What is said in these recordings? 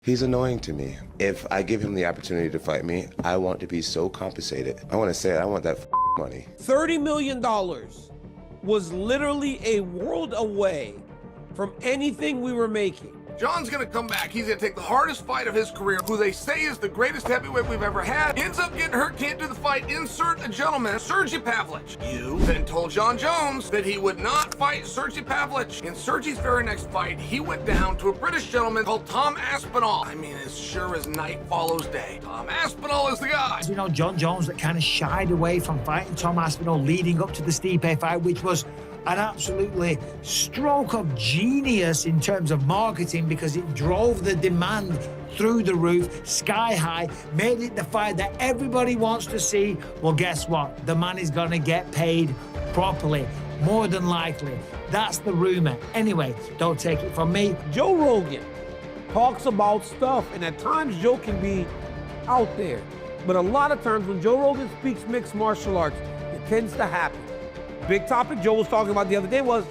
He's annoying to me. If I give him the opportunity to fight me, I want to be so compensated. I want to say it, I want that money. $30 million was literally a world away from anything we were making. John's gonna come back. He's gonna take the hardest fight of his career, who they say is the greatest heavyweight we've ever had. Ends up getting hurt, can't do the fight. Insert a gentleman, Sergey Pavlich. You then told John Jones that he would not fight Sergey Pavlich. In Sergey's very next fight, he went down to a British gentleman called Tom Aspinall. I mean, as sure as night follows day, Tom Aspinall is the guy. You know, John Jones that kind of shied away from fighting Tom Aspinall leading up to the Stipe fight, which was an absolutely stroke of genius in terms of marketing, because it drove the demand through the roof, sky high, made it the fight that everybody wants to see. Well, guess what? The man is going to get paid properly, more than likely. That's the rumor. Anyway, don't take it from me. Joe Rogan talks about stuff, and at times Joe can be out there. But a lot of times when Joe Rogan speaks mixed martial arts, it tends to happen. Big topic Joe was talking about the other day was,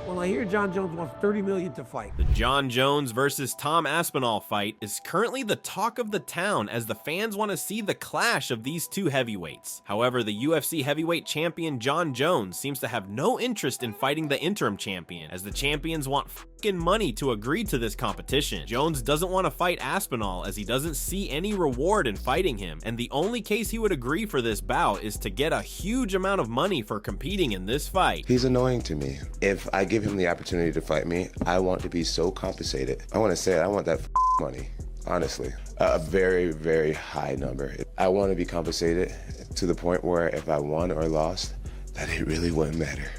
well, I hear John Jones wants $30 million to fight. The John Jones versus Tom Aspinall fight is currently the talk of the town, as the fans want to see the clash of these two heavyweights. However, the UFC heavyweight champion John Jones seems to have no interest in fighting the interim champion, as the champions want fucking money to agree to this competition. Jones doesn't want to fight Aspinall, as he doesn't see any reward in fighting him, and the only case he would agree for this bout is to get a huge amount of money for competing in this fight. He's annoying to me. If I give him the opportunity to fight me, I want to be so compensated. I want to say it, I want that money, honestly. A very, very high number. I want to be compensated to the point where if I won or lost, that it really wouldn't matter.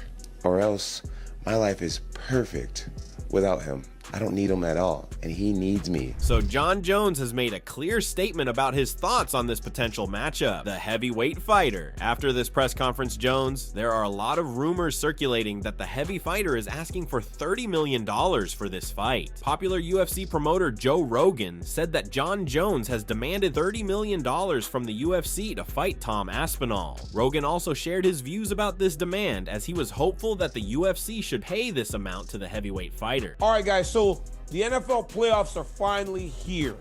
Or else, my life is perfect without him. I don't need him at all, and he needs me. So John Jones has made a clear statement about his thoughts on this potential matchup, the heavyweight fighter. After this press conference, Jones, there are a lot of rumors circulating that the heavy fighter is asking for $30 million for this fight. Popular UFC promoter Joe Rogan said that John Jones has demanded $30 million from the UFC to fight Tom Aspinall. Rogan also shared his views about this demand, as he was hopeful that the UFC should pay this amount to the heavyweight fighter. All right, guys, so the NFL playoffs are finally here,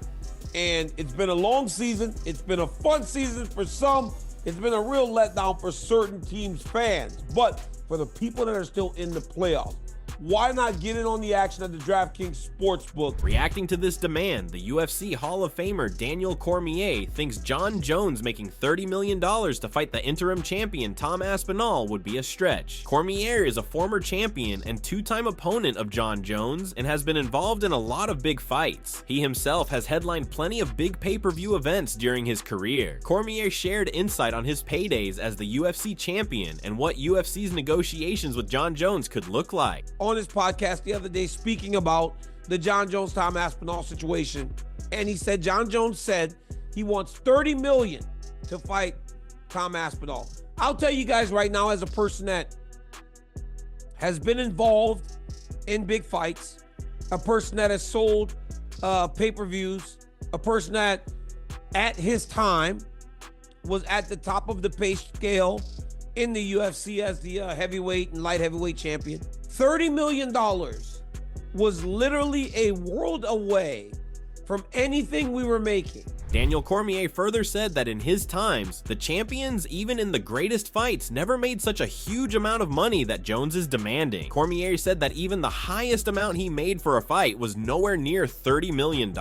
and it's been a long season. It's been a fun season for some. It's been a real letdown for certain teams' fans. But for the people that are still in the playoffs, why not get in on the action at the DraftKings Sportsbook? Reacting to this demand, the UFC Hall of Famer Daniel Cormier thinks John Jones making $30 million to fight the interim champion Tom Aspinall would be a stretch. Cormier is a former champion and two-time opponent of John Jones and has been involved in a lot of big fights. He himself has headlined plenty of big pay-per-view events during his career. Cormier shared insight on his paydays as the UFC champion and what UFC's negotiations with John Jones could look like. On his podcast the other day, speaking about the John Jones Tom Aspinall situation, and he said John Jones said he wants $30 million to fight Tom Aspinall. I'll tell you guys right now, as a person that has been involved in big fights, a person that has sold pay-per-views, a person that at his time was at the top of the pay scale in the UFC as the heavyweight and light heavyweight champion. $30 million was literally a world away from anything we were making. Daniel Cormier further said that in his times, the champions, even in the greatest fights, never made such a huge amount of money that Jones is demanding. Cormier said that even the highest amount he made for a fight was nowhere near $30 million.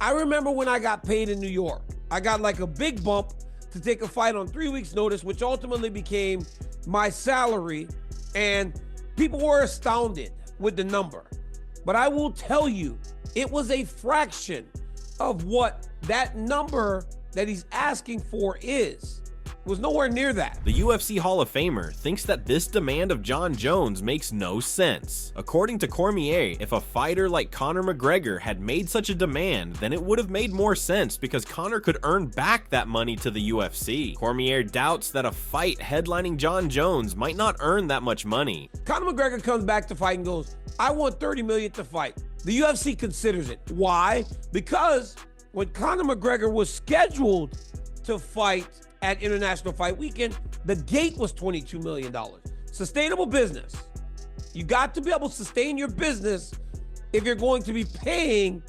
I remember when I got paid in New York, I got like a big bump to take a fight on 3 weeks' notice, which ultimately became my salary, and people were astounded with the number. But I will tell you, it was a fraction of what that number that he's asking for is. It was nowhere near that. The UFC Hall of Famer thinks that this demand of John Jones makes no sense. According to Cormier, if a fighter like Conor McGregor had made such a demand, then it would have made more sense, because Conor could earn back that money to the UFC. Cormier doubts that a fight headlining John Jones might not earn that much money. Conor McGregor comes back to fight and goes, I want $30 million to fight. The UFC considers it. Why? Because when Conor McGregor was scheduled to fight at International Fight Weekend, the gate was $22 million. Sustainable business. You got to be able to sustain your business if you're going to be paying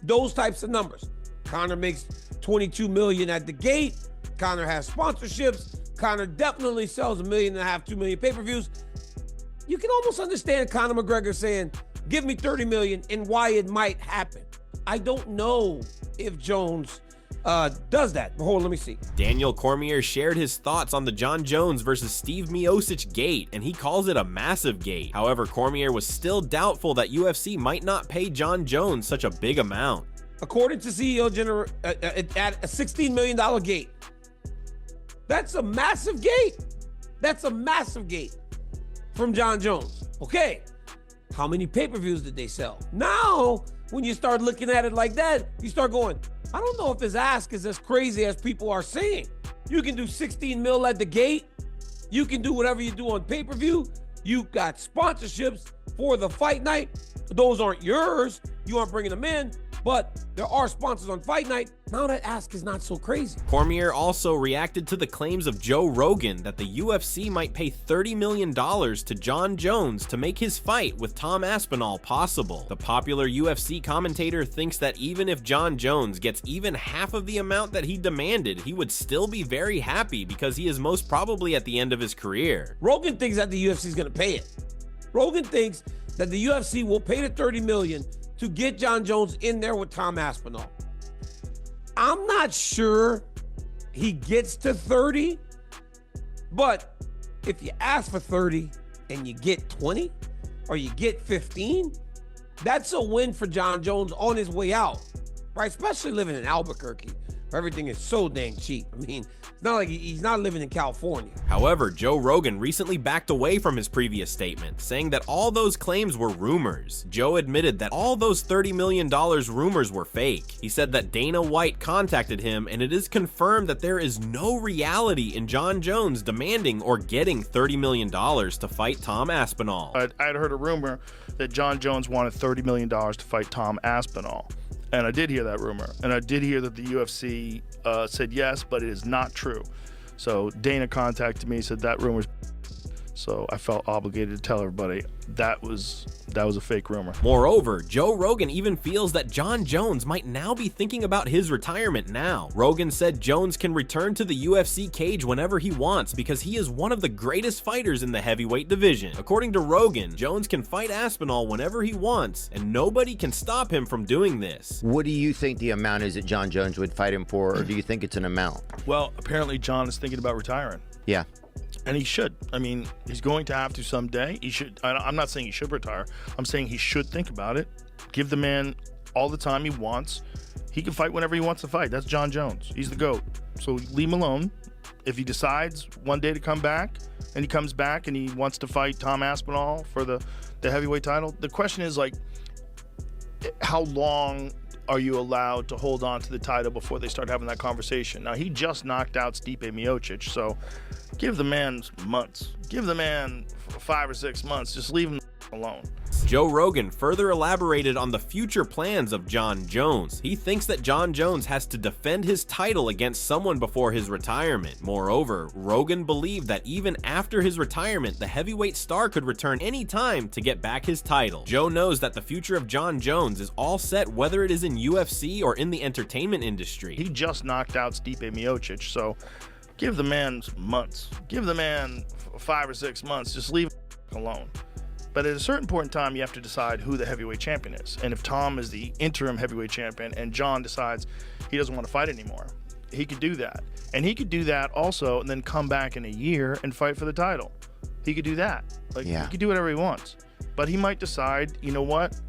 those types of numbers. Conor makes $22 million at the gate. Conor has sponsorships. Conor definitely sells 1.5 million, 2 million pay-per-views. You can almost understand Conor McGregor saying, give me 30 million, and why it might happen. I don't know if Jones does that. But hold on, let me see. Daniel Cormier shared his thoughts on the Jon Jones versus Steve Miocic gate, and he calls it a massive gate. However, Cormier was still doubtful that UFC might not pay Jon Jones such a big amount. According to CEO at a $16 million gate. That's a massive gate. That's a massive gate from Jon Jones. Okay, how many pay-per-views did they sell? Now, when you start looking at it like that, you start going, I don't know if his ask is as crazy as people are saying. You can do 16 mil at the gate. You can do whatever you do on pay-per-view. You've got sponsorships for the fight night. Those aren't yours. You aren't bringing them in, but there are sponsors on fight night. Now that ask is not so crazy. Cormier also reacted to the claims of Joe Rogan that the UFC might pay $30 million to Jon Jones to make his fight with Tom Aspinall possible. The popular UFC commentator thinks that even if Jon Jones gets even half of the amount that he demanded, he would still be very happy because he is most probably at the end of his career. Rogan thinks that the UFC is going to pay it. Rogan thinks that the UFC will pay the $30 million to get Jon Jones in there with Tom Aspinall. I'm not sure he gets to 30, but if you ask for 30 and you get 20 or you get 15, that's a win for Jon Jones on his way out, right? Especially living in Albuquerque, where everything is so dang cheap. I mean, it's not like he's not living in California. However, Joe Rogan recently backed away from his previous statement, saying that all those claims were rumors. Joe admitted that all those $30 million rumors were fake. He said that Dana White contacted him, and it is confirmed that there is no reality in Jon Jones demanding or getting $30 million to fight Tom Aspinall. I had heard a rumor that Jon Jones wanted $30 million to fight Tom Aspinall. And I did hear that rumor. And I did hear that the UFC said yes, but it is not true. So Dana contacted me, said that rumor's. So I felt obligated to tell everybody that was a fake rumor. Moreover, Joe Rogan even feels that Jon Jones might now be thinking about his retirement now. Rogan said Jones can return to the UFC cage whenever he wants because he is one of the greatest fighters in the heavyweight division. According to Rogan, Jones can fight Aspinall whenever he wants, and nobody can stop him from doing this. What do you think the amount is that Jon Jones would fight him for, or do you think it's an amount? Well, apparently Jon is thinking about retiring. Yeah. And he should. I mean, he's going to have to someday. He should. I'm not saying he should retire. I'm saying he should think about it. Give the man all the time he wants. He can fight whenever he wants to fight. That's Jon Jones. He's the GOAT. So leave him alone. If he decides one day to come back, and he comes back and he wants to fight Tom Aspinall for the heavyweight title, the question is, like, how long are you allowed to hold on to the title before they start having that conversation? Now, he just knocked out Stipe Miocic, so give the man months. Give the man 5 or 6 months. Just leave him alone. Joe Rogan further elaborated on the future plans of Jon Jones. He thinks that Jon Jones has to defend his title against someone before his retirement. Moreover, Rogan believed that even after his retirement, the heavyweight star could return anytime to get back his title. Joe knows that the future of Jon Jones is all set whether it is in UFC or in the entertainment industry. He just knocked out Stipe Miocic, so give the man months. Give the man 5 or 6 months. Just leave him alone. But at a certain point in time, you have to decide who the heavyweight champion is. And if Tom is the interim heavyweight champion and Jon decides he doesn't want to fight anymore, he could do that. And he could do that also and then come back in a year and fight for the title. He could do that. He could do whatever he wants. But he might decide, you know what?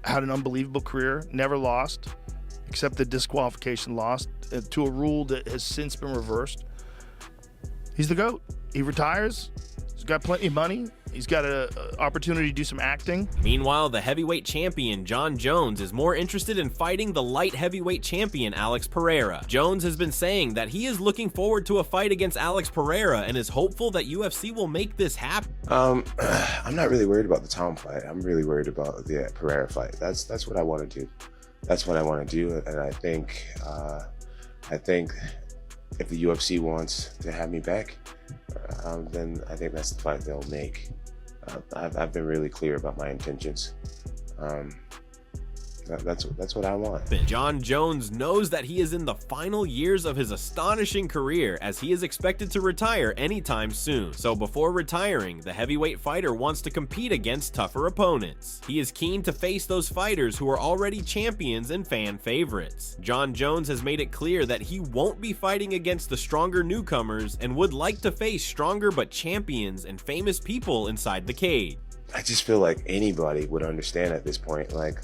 Had an unbelievable career, never lost, except the disqualification lost to a rule that has since been reversed. He's the GOAT. He retires. He's got plenty of money. He's got an opportunity to do some acting. Meanwhile, the heavyweight champion, Jon Jones, is more interested in fighting the light heavyweight champion, Alex Pereira. Jones has been saying that he is looking forward to a fight against Alex Pereira and is hopeful that UFC will make this happen. I'm not really worried about the Tom fight. I'm really worried about the Pereira fight. That's what I want to do. That's what I want to do, and I think if the UFC wants to have me back, then I think that's the fight they'll make. I've been really clear about my intentions. That's what I want. Jon Jones knows that he is in the final years of his astonishing career, as he is expected to retire anytime soon. So before retiring, the heavyweight fighter wants to compete against tougher opponents. He is keen to face those fighters who are already champions and fan favorites. Jon Jones has made it clear that he won't be fighting against the stronger newcomers and would like to face stronger but champions and famous people inside the cage. I just feel like anybody would understand at this point. Like,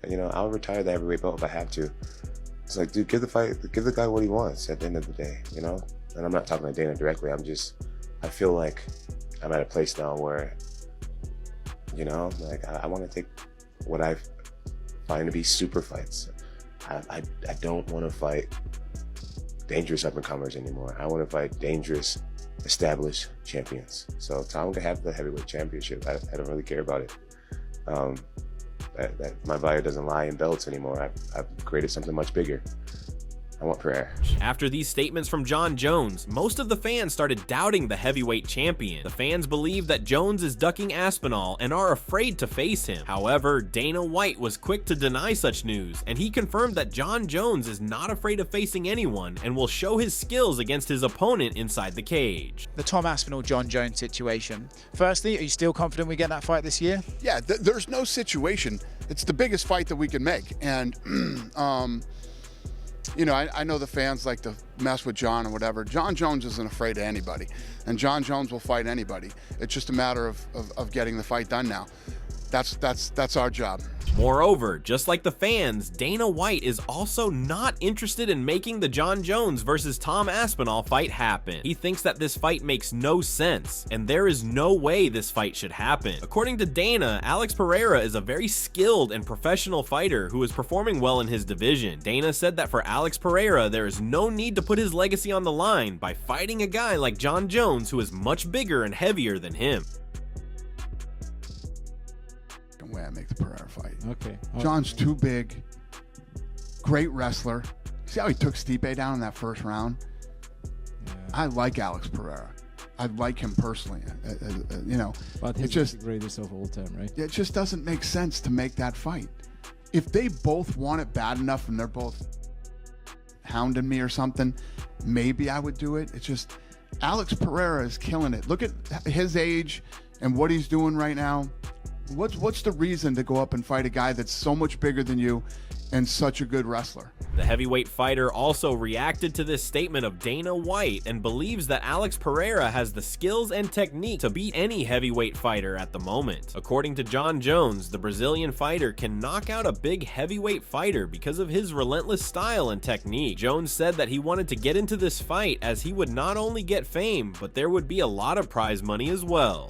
you know, I'll retire the heavyweight belt if I have to. It's like, dude, give the guy what he wants at the end of the day, you know? And I'm not talking to Dana directly. I feel like I'm at a place now where, you know, like I want to take what I find to be super fights. I don't want to fight dangerous up-and-comers anymore. I want to fight dangerous, established champions. So Tom can have the heavyweight championship. I don't really care about it. That my value doesn't lie in belts anymore. I've created something much bigger. I want Pereira. After these statements from Jon Jones, most of the fans started doubting the heavyweight champion. The fans believe that Jones is ducking Aspinall and are afraid to face him. However, Dana White was quick to deny such news, and he confirmed that Jon Jones is not afraid of facing anyone and will show his skills against his opponent inside the cage. The Tom Aspinall, Jon Jones situation. Firstly, are you still confident we get that fight this year? Yeah, there's no situation. It's the biggest fight that we can make, and you know, I know the fans like to mess with Jon or whatever. Jon Jones isn't afraid of anybody, and Jon Jones will fight anybody. It's just a matter of getting the fight done now. That's our job. Moreover, just like the fans, Dana White is also not interested in making the Jon Jones versus Tom Aspinall fight happen. He thinks that this fight makes no sense, and there is no way this fight should happen. According to Dana, Alex Pereira is a very skilled and professional fighter who is performing well in his division. Dana said that for Alex Pereira, there is no need to put his legacy on the line by fighting a guy like Jon Jones who is much bigger and heavier than him. Way I make the Pereira fight. Okay. Jon's too big. Great wrestler. See how he took Stipe down in that first round? Yeah. I like Alex Pereira. I like him personally. You know, But he's the greatest of all time, right? it just doesn't make sense to make that fight. If they both want it bad enough and they're both hounding me or something, maybe I would do it. It's just Alex Pereira is killing it. Look at his age and what he's doing right now. What's the reason to go up and fight a guy that's so much bigger than you and such a good wrestler? The heavyweight fighter also reacted to this statement of Dana White and believes that Alex Pereira has the skills and technique to beat any heavyweight fighter at the moment. According to Jon Jones, the Brazilian fighter can knock out a big heavyweight fighter because of his relentless style and technique. Jones said that he wanted to get into this fight as he would not only get fame, but there would be a lot of prize money as well.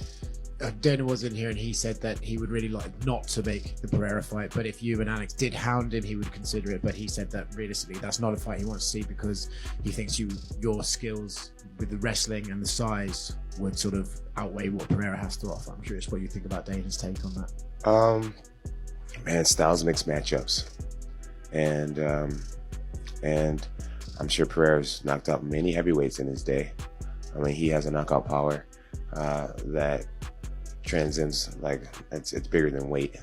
Dana was in here and he said that he would really like not to make the Pereira fight, but if you and Alex did hound him, he would consider it. But he said that realistically, that's not a fight he wants to see because he thinks your skills with the wrestling and the size would sort of outweigh what Pereira has to offer. I'm curious what you think about Dana's take on that. Man, styles mix matchups, and I'm sure Pereira's knocked out many heavyweights in his day. I mean, he has a knockout power that transcends, like, it's bigger than weight.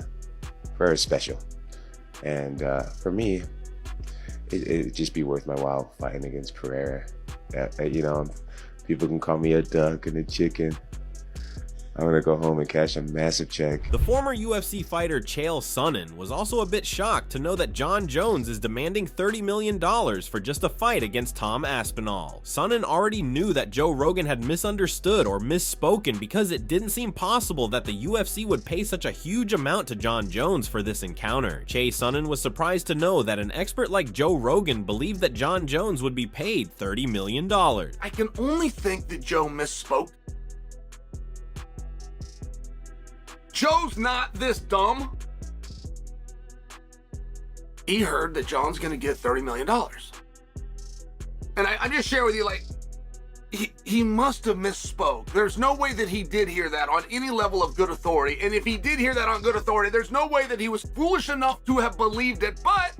Pereira's special, and for me, it'd just be worth my while fighting against Pereira. You know, people can call me a duck and a chicken. I'm gonna go home and cash a massive check. The former UFC fighter Chael Sonnen was also a bit shocked to know that Jon Jones is demanding $30 million for just a fight against Tom Aspinall. Sonnen already knew that Joe Rogan had misunderstood or misspoken because it didn't seem possible that the UFC would pay such a huge amount to Jon Jones for this encounter. Sonnen was surprised to know that an expert like Joe Rogan believed that Jon Jones would be paid $30 million. I can only think that Joe misspoke. Joe's not this dumb. He heard that Jon's gonna get $30 million. And I just share with you, like, he must have misspoke. There's no way that he did hear that on any level of good authority. And if he did hear that on good authority, there's no way that he was foolish enough to have believed it. But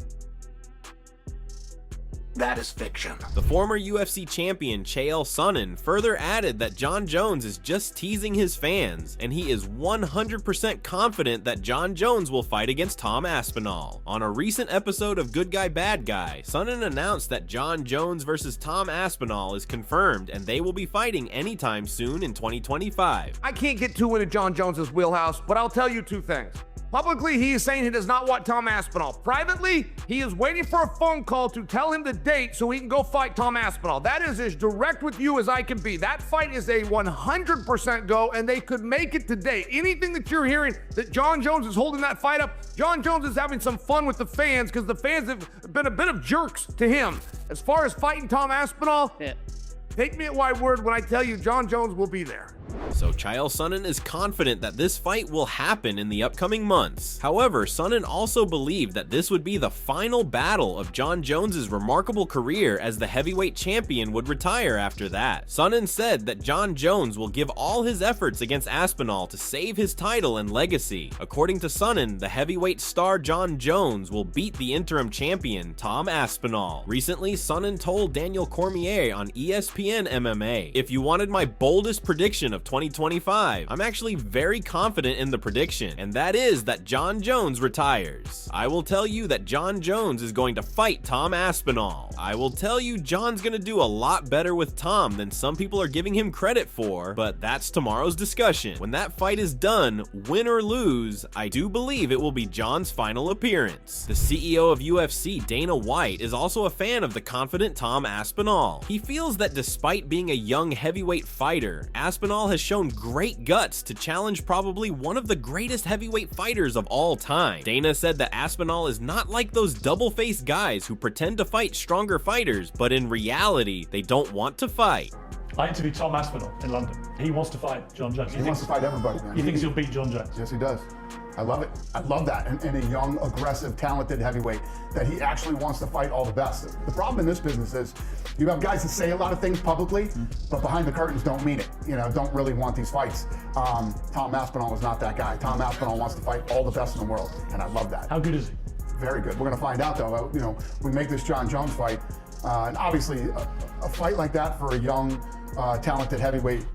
That is fiction. The former UFC champion Chael Sonnen further added that Jon Jones is just teasing his fans, and he is 100% confident that Jon Jones will fight against Tom Aspinall. On a recent episode of Good Guy Bad Guy, Sonnen announced that Jon Jones versus Tom Aspinall is confirmed and they will be fighting anytime soon in 2025. I can't get too into Jon Jones's wheelhouse, but I'll tell you two things. Publicly, he is saying he does not want Tom Aspinall. Privately, he is waiting for a phone call to tell him the date so he can go fight Tom Aspinall. That is as direct with you as I can be. That fight is a 100% go, and they could make it today. Anything that you're hearing that Jon Jones is holding that fight up, Jon Jones is having some fun with the fans because the fans have been a bit of jerks to him. As far as fighting Tom Aspinall, take me at my word when I tell you Jon Jones will be there. So Chael Sonnen is confident that this fight will happen in the upcoming months. However, Sonnen also believed that this would be the final battle of Jon Jones's remarkable career, as the heavyweight champion would retire after that. Sonnen said that Jon Jones will give all his efforts against Aspinall to save his title and legacy. According to Sonnen, the heavyweight star Jon Jones will beat the interim champion Tom Aspinall. Recently, Sonnen told Daniel Cormier on ESPN MMA, "If you wanted my boldest prediction of 2025, I'm actually very confident in the prediction, and that is that Jon Jones retires. I will tell you that Jon Jones is going to fight Tom Aspinall. I will tell you Jon's gonna do a lot better with Tom than some people are giving him credit for, but that's tomorrow's discussion. When that fight is done, win or lose, I do believe it will be Jon's final appearance." The CEO of UFC, Dana White, is also a fan of the confident Tom Aspinall. He feels that despite being a young heavyweight fighter, Aspinall has shown great guts to challenge probably one of the greatest heavyweight fighters of all time. Dana said that Aspinall is not like those double-faced guys who pretend to fight stronger fighters, but in reality, they don't want to fight. I interviewed Tom Aspinall in London. He wants to fight Jon Jones. He wants to fight everybody, man. He thinks he'll beat Jon Jones. Yes, he does. I love it. I love that. And a young, aggressive, talented heavyweight that he actually wants to fight all the best. The problem in this business is you have guys that say a lot of things publicly, but behind the curtains don't mean it. You know, don't really want these fights. Tom Aspinall is not that guy. Tom Aspinall wants to fight all the best in the world, and I love that. How good is he? Very good. We're going to find out, though. You know, we make this Jon Jones fight, and obviously a fight like that for a young, talented heavyweight,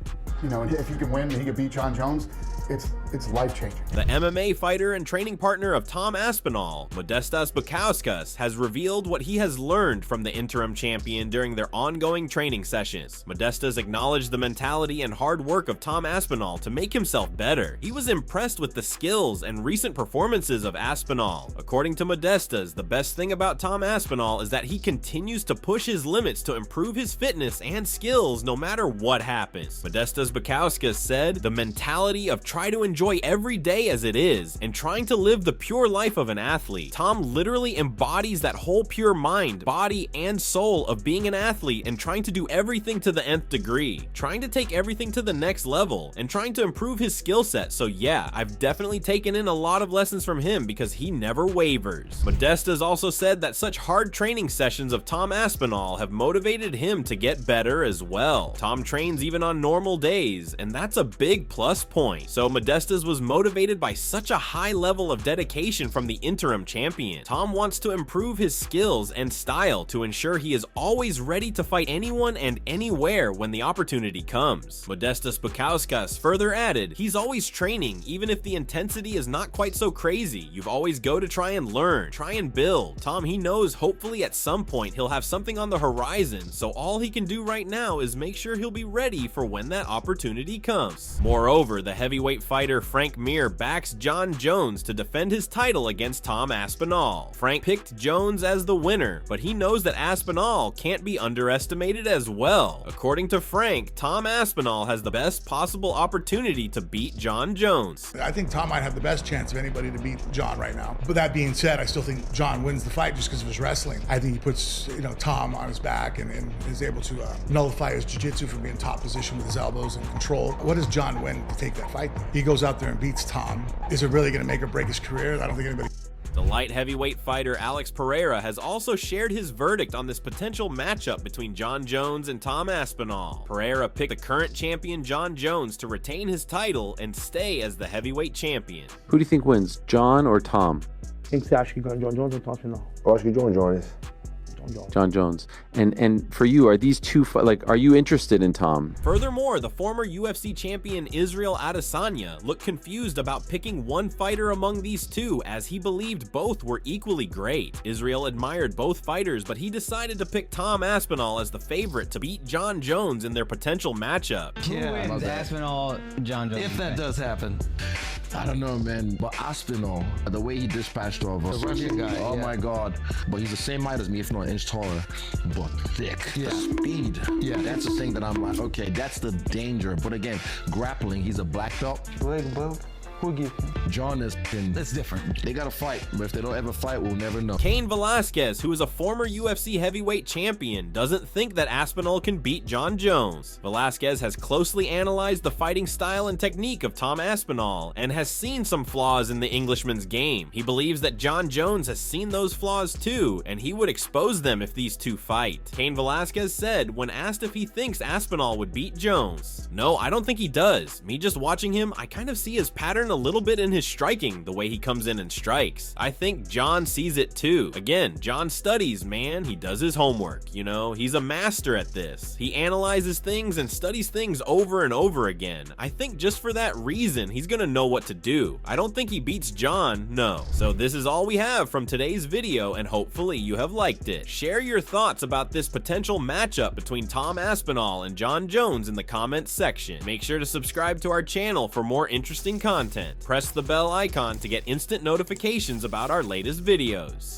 you know, if he can win, he could beat Jon Jones. It's life-changing. The MMA fighter and training partner of Tom Aspinall, Modestas Bukauskas, has revealed what he has learned from the interim champion during their ongoing training sessions. Modestas acknowledged the mentality and hard work of Tom Aspinall to make himself better. He was impressed with the skills and recent performances of Aspinall. According to Modestas, the best thing about Tom Aspinall is that he continues to push his limits to improve his fitness and skills no matter what happens. Modestas Bukauskas said, "The mentality of try to enjoy every day as it is, and trying to live the pure life of an athlete. Tom literally embodies that whole pure mind, body, and soul of being an athlete and trying to do everything to the nth degree, trying to take everything to the next level, and trying to improve his skill set. So yeah, I've definitely taken in a lot of lessons from him because he never wavers." Modestas also said that such hard training sessions of Tom Aspinall have motivated him to get better as well. Tom trains even on normal days, and that's a big plus point. So Modestas was motivated by such a high level of dedication from the interim champion. Tom wants to improve his skills and style to ensure he is always ready to fight anyone and anywhere when the opportunity comes. Modestas Bukauskas further added, "He's always training, even if the intensity is not quite so crazy. You've always go to try and learn, try and build. Tom, he knows hopefully at some point he'll have something on the horizon, so all he can do right now is make sure he'll be ready for when that opportunity comes." Moreover, the heavyweight fighter Frank Mir backs Jon Jones to defend his title against Tom Aspinall. Frank picked Jones as the winner, but he knows that Aspinall can't be underestimated as well. According to Frank, Tom Aspinall has the best possible opportunity to beat Jon Jones. I think Tom might have the best chance of anybody to beat Jon right now. But that being said, I still think Jon wins the fight just because of his wrestling. I think he puts, Tom on his back and is able to nullify his jiu-jitsu from being top position with his elbows and control. What does Jon win to take that fight? He goes out there and beats Tom. Is it really going to make or break his career? I don't think anybody... The light heavyweight fighter Alex Pereira has also shared his verdict on this potential matchup between Jon Jones and Tom Aspinall. Pereira picked the current champion Jon Jones to retain his title and stay as the heavyweight champion. Who do you think wins, Jon or Tom? Eu acho que Jon Jones ou Tom Aspinall. Eu acho que Jon Jones. John Jones. And for you, are these two, like, are you interested in Tom? Furthermore, the former UFC champion Israel Adesanya looked confused about picking one fighter among these two, as he believed both were equally great. Israel admired both fighters, but he decided to pick Tom Aspinall as the favorite to beat John Jones in their potential matchup. Who wins, Aspinall, John Jones? If that does happen. I don't know, man, but Aspinall, the way he dispatched all of us. The Russian guy, oh yeah. my God. But he's the same height as me, if not an inch taller, but thick. Yeah. The speed. Yeah. That's the thing that I'm like, okay, that's the danger. But again, grappling, he's a black belt. Leg belt. Who give him? John is. That's different. They gotta fight, but if they don't ever fight, we'll never know. Cain Velasquez, who is a former UFC heavyweight champion, doesn't think that Aspinall can beat John Jones. Velasquez has closely analyzed the fighting style and technique of Tom Aspinall and has seen some flaws in the Englishman's game. He believes that John Jones has seen those flaws too, and he would expose them if these two fight. Cain Velasquez said when asked if he thinks Aspinall would beat Jones, "No, I don't think he does. Me just watching him, I kind of see his pattern a little bit in his striking, the way he comes in and strikes. I think John sees it too. Again, John studies, man. He does his homework, you know? He's a master at this. He analyzes things and studies things over and over again. I think just for that reason, he's gonna know what to do. I don't think he beats John, no." So this is all we have from today's video, and hopefully you have liked it. Share your thoughts about this potential matchup between Tom Aspinall and John Jones in the comments section. Make sure to subscribe to our channel for more interesting content. Press the bell icon to get instant notifications about our latest videos.